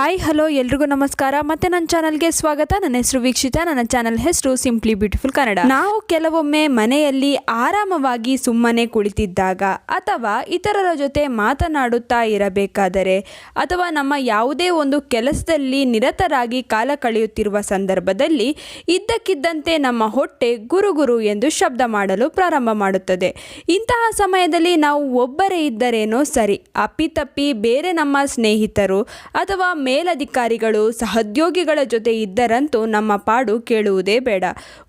Hi hello ಎಲ್ರಿಗೂ ನಮಸ್ಕಾರ. ಮತ್ತೆ ನನ್ನ ಚಾನಲ್ಗೆ ಸ್ವಾಗತ. ನನ್ನ ಹೆಸರು ವೀಕ್ಷಿತಾ. ನನ್ನ ಚಾನಲ್ ಹೆಸರು ಸಿಂಪ್ಲಿ ಬ್ಯೂಟಿಫುಲ್ ಕನ್ನಡ. ನಾವು ಕೆಲವೊಮ್ಮೆ ಮನೆಯಲ್ಲಿ ಆರಾಮವಾಗಿ ಸುಮ್ಮನೆ ಕುಳಿತಿದ್ದಾಗ ಅಥವಾ ಇತರರ ಜೊತೆ ಮಾತನಾಡುತ್ತಾ ಇರಬೇಕಾದರೆ ಅಥವಾ ನಮ್ಮ ಯಾವುದೇ ಒಂದು ಕೆಲಸದಲ್ಲಿ ನಿರತರಾಗಿ ಕಾಲ ಕಳೆಯುತ್ತಿರುವ ಸಂದರ್ಭದಲ್ಲಿ ಇದ್ದಕ್ಕಿದ್ದಂತೆ ನಮ್ಮ ಹೊಟ್ಟೆ ಗುರುಗುರು ಎಂದು ಶಬ್ದ ಮಾಡಲು ಪ್ರಾರಂಭ ಮಾಡುತ್ತದೆ. ಇಂತಹ ಸಮಯದಲ್ಲಿ ನಾವು ಒಬ್ಬರೇ ಇದ್ದರೇನೋ ಸರಿ, ಅಪ್ಪಿತಪ್ಪಿ ಬೇರೆ ನಮ್ಮ ಸ್ನೇಹಿತರು ಅಥವಾ ಮೇಲಧಿಕಾರಿಗಳು ಸಹೋದ್ಯೋಗಿಗಳ ಜೊತೆ ಇದ್ದರಂತೂ ನಮ್ಮ ಪಾಡು ಕೇಳುವುದೇ ಬೇಡ,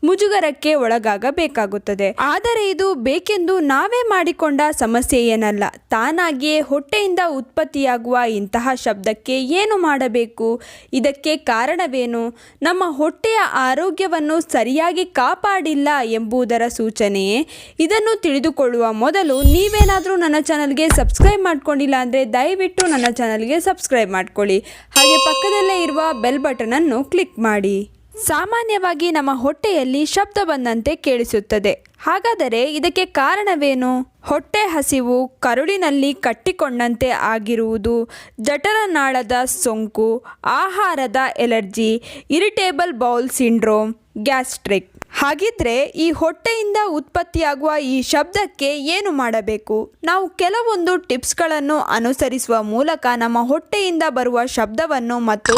ಮುಜುಗರಕ್ಕೆ ಒಳಗಾಗಬೇಕಾಗುತ್ತದೆ. ಆದರೆ ಇದು ಬೇಕೆಂದು ನಾವೇ ಮಾಡಿಕೊಂಡ ಸಮಸ್ಯೆ ಏನಲ್ಲ. ತಾನಾಗಿಯೇ ಹೊಟ್ಟೆಯಿಂದ ಉತ್ಪತ್ತಿಯಾಗುವ ಇಂತಹ ಶಬ್ದಕ್ಕೆ ಏನು ಮಾಡಬೇಕು? ಇದಕ್ಕೆ ಕಾರಣವೇನು? ನಮ್ಮ ಹೊಟ್ಟೆಯ ಆರೋಗ್ಯವನ್ನು ಸರಿಯಾಗಿ ಕಾಪಾಡಿಲ್ಲ ಎಂಬುದರ ಸೂಚನೆಯೇ? ಇದನ್ನು ತಿಳಿದುಕೊಳ್ಳುವ ಮೊದಲು ನೀವೇನಾದರೂ ನನ್ನ ಚಾನಲ್ಗೆ ಸಬ್ಸ್ಕ್ರೈಬ್ ಮಾಡ್ಕೊಂಡಿಲ್ಲ ಅಂದರೆ ದಯವಿಟ್ಟು ನನ್ನ ಚಾನಲ್ಗೆ ಸಬ್ಸ್ಕ್ರೈಬ್ ಮಾಡ್ಕೊಳ್ಳಿ. ಹಾಗೆ ಪಕ್ಕದಲ್ಲೇ ಇರುವ ಬೆಲ್ ಬಟನ್ ಅನ್ನು ಕ್ಲಿಕ್ ಮಾಡಿ. ಸಾಮಾನ್ಯವಾಗಿ ನಮ್ಮ ಹೊಟ್ಟೆಯಲ್ಲಿ ಶಬ್ದ ಬಂದಂತೆ ಕೇಳಿಸುತ್ತದೆ. ಹಾಗಾದರೆ ಇದಕ್ಕೆ ಕಾರಣವೇನು? ಹೊಟ್ಟೆ ಹಸಿವು, ಕರುಳಿನಲ್ಲಿ ಕಟ್ಟಿಕೊಂಡಂತೆ ಆಗಿರುವುದು, ಜಠರನಾಳದ ಸೋಂಕು, ಆಹಾರದ allergy, irritable bowl syndrome, gastric. ಹಾಗಿದ್ರೆ ಈ ಹೊಟ್ಟೆಯಿಂದ ಉತ್ಪತ್ತಿಯಾಗುವ ಈ ಶಬ್ದಕ್ಕೆ ಏನು ಮಾಡಬೇಕು? ನಾವು ಕೆಲವೊಂದು ಟಿಪ್ಸ್ಗಳನ್ನು ಅನುಸರಿಸುವ ಮೂಲಕ ನಮ್ಮ ಹೊಟ್ಟೆಯಿಂದ ಬರುವ ಶಬ್ದವನ್ನು ಮತ್ತು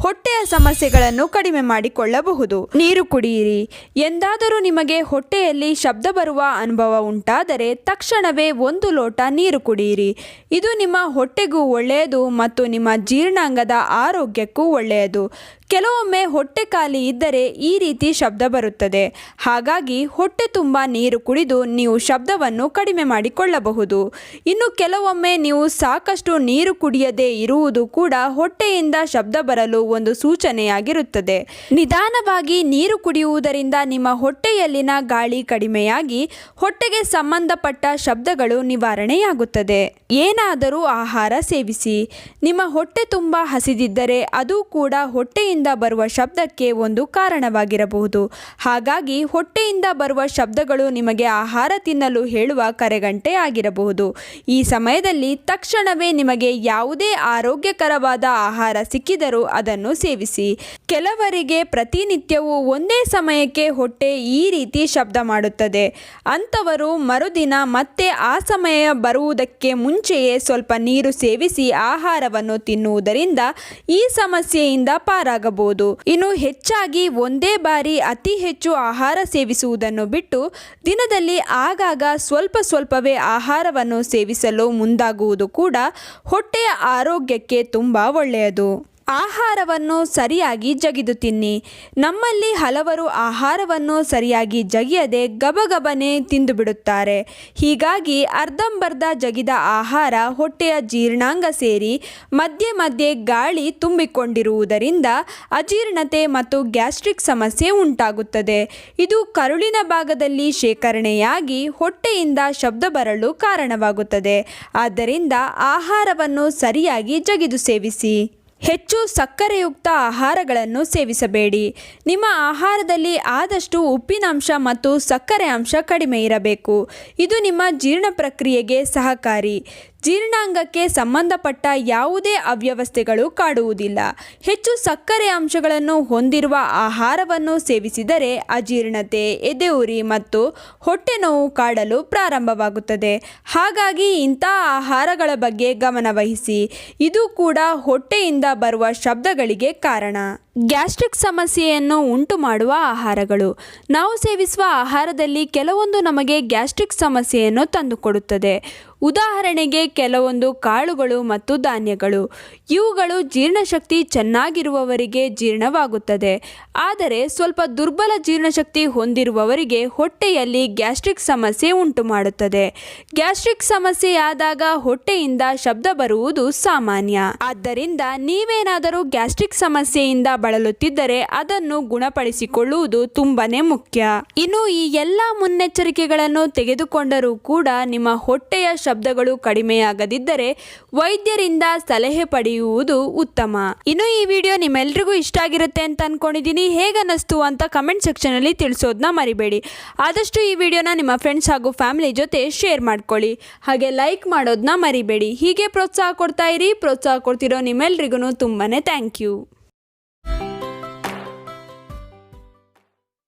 ಹೊಟ್ಟೆಯ ಸಮಸ್ಯೆಗಳನ್ನು ಕಡಿಮೆ ಮಾಡಿಕೊಳ್ಳಬಹುದು. ನೀರು ಕುಡಿಯಿರಿ. ಎಂದಾದರೂ ನಿಮಗೆ ಹೊಟ್ಟೆಯಲ್ಲಿ ಶಬ್ದ ಬರುವ ಅನುಭವ ಉಂಟಾದರೆ ತಕ್ಷಣವೇ 1 ಲೋಟ ನೀರು ಕುಡಿಯಿರಿ. ಇದು ನಿಮ್ಮ ಹೊಟ್ಟೆಗೂ ಒಳ್ಳೆಯದು ಮತ್ತು ನಿಮ್ಮ ಜೀರ್ಣಾಂಗದ ಆರೋಗ್ಯಕ್ಕೂ ಒಳ್ಳೆಯದು. ಕೆಲವೊಮ್ಮೆ ಹೊಟ್ಟೆ ಖಾಲಿ ಇದ್ದರೆ ಈ ರೀತಿ ಶಬ್ದ ಬರುತ್ತದೆ. ಹಾಗಾಗಿ ಹೊಟ್ಟೆ ತುಂಬ ನೀರು ಕುಡಿದು ನೀವು ಶಬ್ದವನ್ನು ಕಡಿಮೆ ಮಾಡಿಕೊಳ್ಳಬಹುದು. ಇನ್ನು ಕೆಲವೊಮ್ಮೆ ನೀವು ಸಾಕಷ್ಟು ನೀರು ಕುಡಿಯದೇ ಇರುವುದು ಕೂಡ ಹೊಟ್ಟೆಯಿಂದ ಶಬ್ದ ಬರಲು ಒಂದು ಸೂಚನೆಯಾಗಿರುತ್ತದೆ. ನಿಧಾನವಾಗಿ ನೀರು ಕುಡಿಯುವುದರಿಂದ ನಿಮ್ಮ ಹೊಟ್ಟೆಯಲ್ಲಿನ ಗಾಳಿ ಕಡಿಮೆಯಾಗಿ ಹೊಟ್ಟೆಗೆ ಸಂಬಂಧಪಟ್ಟ ಶಬ್ದಗಳು ನಿವಾರಣೆಯಾಗುತ್ತದೆ. ಏನಾದರೂ ಆಹಾರ ಸೇವಿಸಿ. ನಿಮ್ಮ ಹೊಟ್ಟೆ ತುಂಬ ಹಸಿದಿದ್ದರೆ ಅದು ಕೂಡ ಹೊಟ್ಟೆಯಿಂದ ಬರುವ ಶಬ್ದಕ್ಕೆ ಒಂದು ಕಾರಣವಾಗಿರಬಹುದು. ಹಾಗಾಗಿ ಹೊಟ್ಟೆಯಿಂದ ಬರುವ ಶಬ್ದಗಳು ನಿಮಗೆ ಆಹಾರ ತಿನ್ನಲು ಹೇಳುವ ಕರೆಗಂಟೆ ಆಗಿರಬಹುದು. ಈ ಸಮಯದಲ್ಲಿ ತಕ್ಷಣವೇ ನಿಮಗೆ ಯಾವುದೇ ಆರೋಗ್ಯಕರವಾದ ಆಹಾರ ಸಿಕ್ಕಿದರೂ ಅದನ್ನು ಸೇವಿಸಿ. ಕೆಲವರಿಗೆ ಪ್ರತಿನಿತ್ಯವೂ ಒಂದೇ ಸಮಯಕ್ಕೆ ಹೊಟ್ಟೆ ಈ ರೀತಿ ಶಬ್ದ ಮಾಡುತ್ತದೆ. ಅಂಥವರು ಮರುದಿನ ಮತ್ತೆ ಆ ಸಮಯ ಬರುವುದಕ್ಕೆ ಮುಂಚೆಯೇ ಸ್ವಲ್ಪ ನೀರು ಸೇವಿಸಿ ಆಹಾರವನ್ನು ತಿನ್ನುವುದರಿಂದ ಈ ಸಮಸ್ಯೆಯಿಂದ ಪಾರಾಗಬಹುದು. ಇನ್ನು ಹೆಚ್ಚಾಗಿ ಒಂದೇ ಬಾರಿ ಅತಿ ಹೆಚ್ಚು ಆಹಾರ ಸೇವಿಸುವುದನ್ನು ಬಿಟ್ಟು ದಿನದಲ್ಲಿ ಆಗಾಗ ಸ್ವಲ್ಪವೇ ಆಹಾರವನ್ನು ಸೇವಿಸಲು ಮುಂದಾಗುವುದು ಕೂಡ ಹೊಟ್ಟೆಯ ಆರೋಗ್ಯಕ್ಕೆ ತುಂಬ ಒಳ್ಳೆಯದು. ಆಹಾರವನ್ನು ಸರಿಯಾಗಿ ಜಗಿದು ತಿನ್ನಿ. ನಮ್ಮಲ್ಲಿ ಹಲವರು ಆಹಾರವನ್ನು ಸರಿಯಾಗಿ ಜಗಿಯದೆ ಗಬಗಬನೆ ತಿಂದು ಬಿಡುತ್ತಾರೆ. ಹೀಗಾಗಿ ಅರ್ಧಂಬರ್ಧ ಜಗಿದ ಆಹಾರ ಹೊಟ್ಟೆಯ ಜೀರ್ಣಾಂಗ ಸೇರಿ ಮಧ್ಯೆ ಗಾಳಿ ತುಂಬಿಕೊಂಡಿರುವುದರಿಂದ ಅಜೀರ್ಣತೆ ಮತ್ತು ಗ್ಯಾಸ್ಟ್ರಿಕ್ ಸಮಸ್ಯೆ ಉಂಟಾಗುತ್ತದೆ. ಇದು ಕರುಳಿನ ಭಾಗದಲ್ಲಿ ಶೇಖರಣೆಯಾಗಿ ಹೊಟ್ಟೆಯಿಂದ ಶಬ್ದ ಬರಲು ಕಾರಣವಾಗುತ್ತದೆ. ಆದ್ದರಿಂದ ಆಹಾರವನ್ನು ಸರಿಯಾಗಿ ಜಗಿದು ಸೇವಿಸಿ. ಹೆಚ್ಚು ಸಕ್ಕರೆಯುಕ್ತ ಆಹಾರಗಳನ್ನು ಸೇವಿಸಬೇಡಿ. ನಿಮ್ಮ ಆಹಾರದಲ್ಲಿ ಆದಷ್ಟು ಉಪ್ಪಿನಂಶ ಮತ್ತು ಸಕ್ಕರೆ ಅಂಶ ಕಡಿಮೆ ಇರಬೇಕು. ಇದು ನಿಮ್ಮ ಜೀರ್ಣ ಪ್ರಕ್ರಿಯೆಗೆ ಸಹಕಾರಿ. ಜೀರ್ಣಾಂಗಕ್ಕೆ ಸಂಬಂಧಪಟ್ಟ ಯಾವುದೇ ಅವ್ಯವಸ್ಥೆಗಳು ಕಾಡುವುದಿಲ್ಲ. ಹೆಚ್ಚು ಸಕ್ಕರೆ ಅಂಶಗಳನ್ನು ಹೊಂದಿರುವ ಆಹಾರವನ್ನು ಸೇವಿಸಿದರೆ ಅಜೀರ್ಣತೆ, ಎದೆಯುರಿ ಮತ್ತು ಹೊಟ್ಟೆ ನೋವು ಕಾಡಲು ಪ್ರಾರಂಭವಾಗುತ್ತದೆ. ಹಾಗಾಗಿ ಇಂಥ ಆಹಾರಗಳ ಬಗ್ಗೆ ಗಮನವಹಿಸಿ. ಇದು ಕೂಡ ಹೊಟ್ಟೆಯಿಂದ ಬರುವ ಶಬ್ದಗಳಿಗೆ ಕಾರಣ. ಗ್ಯಾಸ್ಟ್ರಿಕ್ ಸಮಸ್ಯೆಯನ್ನು ಉಂಟು ಮಾಡುವ ಆಹಾರಗಳು. ನಾವು ಸೇವಿಸುವ ಆಹಾರದಲ್ಲಿ ಕೆಲವೊಂದು ನಮಗೆ ಗ್ಯಾಸ್ಟ್ರಿಕ್ ಸಮಸ್ಯೆಯನ್ನು ತಂದುಕೊಡುತ್ತದೆ. ಉದಾಹರಣೆಗೆ ಕೆಲವೊಂದು ಕಾಳುಗಳು ಮತ್ತು ಧಾನ್ಯಗಳು. ಇವುಗಳು ಜೀರ್ಣಶಕ್ತಿ ಚೆನ್ನಾಗಿರುವವರಿಗೆ ಜೀರ್ಣವಾಗುತ್ತದೆ. ಆದರೆ ಸ್ವಲ್ಪ ದುರ್ಬಲ ಜೀರ್ಣಶಕ್ತಿ ಹೊಂದಿರುವವರಿಗೆ ಹೊಟ್ಟೆಯಲ್ಲಿ ಗ್ಯಾಸ್ಟ್ರಿಕ್ ಸಮಸ್ಯೆ ಉಂಟು ಮಾಡುತ್ತದೆ. ಗ್ಯಾಸ್ಟ್ರಿಕ್ ಸಮಸ್ಯೆಯಾದಾಗ ಹೊಟ್ಟೆಯಿಂದ ಶಬ್ದ ಬರುವುದು ಸಾಮಾನ್ಯ. ಆದ್ದರಿಂದ ನೀವೇನಾದರೂ ಗ್ಯಾಸ್ಟ್ರಿಕ್ ಸಮಸ್ಯೆಯಿಂದ ಬಳಲುತ್ತಿದ್ದರೆ ಅದನ್ನು ಗುಣಪಡಿಸಿಕೊಳ್ಳುವುದು ತುಂಬಾನೇ ಮುಖ್ಯ. ಇನ್ನು ಈ ಎಲ್ಲ ಮುನ್ನೆಚ್ಚರಿಕೆಗಳನ್ನು ತೆಗೆದುಕೊಂಡರೂ ಕೂಡ ನಿಮ್ಮ ಹೊಟ್ಟೆಯ ಶಬ್ದಗಳು ಕಡಿಮೆಯಾಗದಿದ್ದರೆ ವೈದ್ಯರಿಂದ ಸಲಹೆ ಪಡೆಯುವುದು ಉತ್ತಮ. ಇನ್ನು ಈ ವಿಡಿಯೋ ನಿಮ್ಮೆಲ್ರಿಗೂ ಇಷ್ಟ ಆಗಿರುತ್ತೆ ಅಂತ ಅನ್ಕೊಂಡಿದ್ದೀನಿ. ಹೇಗನ್ನಿಸ್ತು ಅಂತ ಕಮೆಂಟ್ ಸೆಕ್ಷನ್ ಅಲ್ಲಿ ತಿಳಿಸೋದನ್ನ ಮರಿಬೇಡಿ. ಆದಷ್ಟು ಈ ವಿಡಿಯೋನ ನಿಮ್ಮ ಫ್ರೆಂಡ್ಸ್ ಹಾಗೂ ಫ್ಯಾಮಿಲಿ ಜೊತೆ ಶೇರ್ ಮಾಡ್ಕೊಳ್ಳಿ. ಹಾಗೆ ಲೈಕ್ ಮಾಡೋದನ್ನ ಮರಿಬೇಡಿ. ಹೀಗೆ ಪ್ರೋತ್ಸಾಹ ಕೊಡ್ತಾ ಇರಿ. ಪ್ರೋತ್ಸಾಹ ಕೊಡ್ತಿರೋ ನಿಮ್ಮೆಲ್ರಿಗೂ ತುಂಬಾನೇ ಥ್ಯಾಂಕ್ ಯು.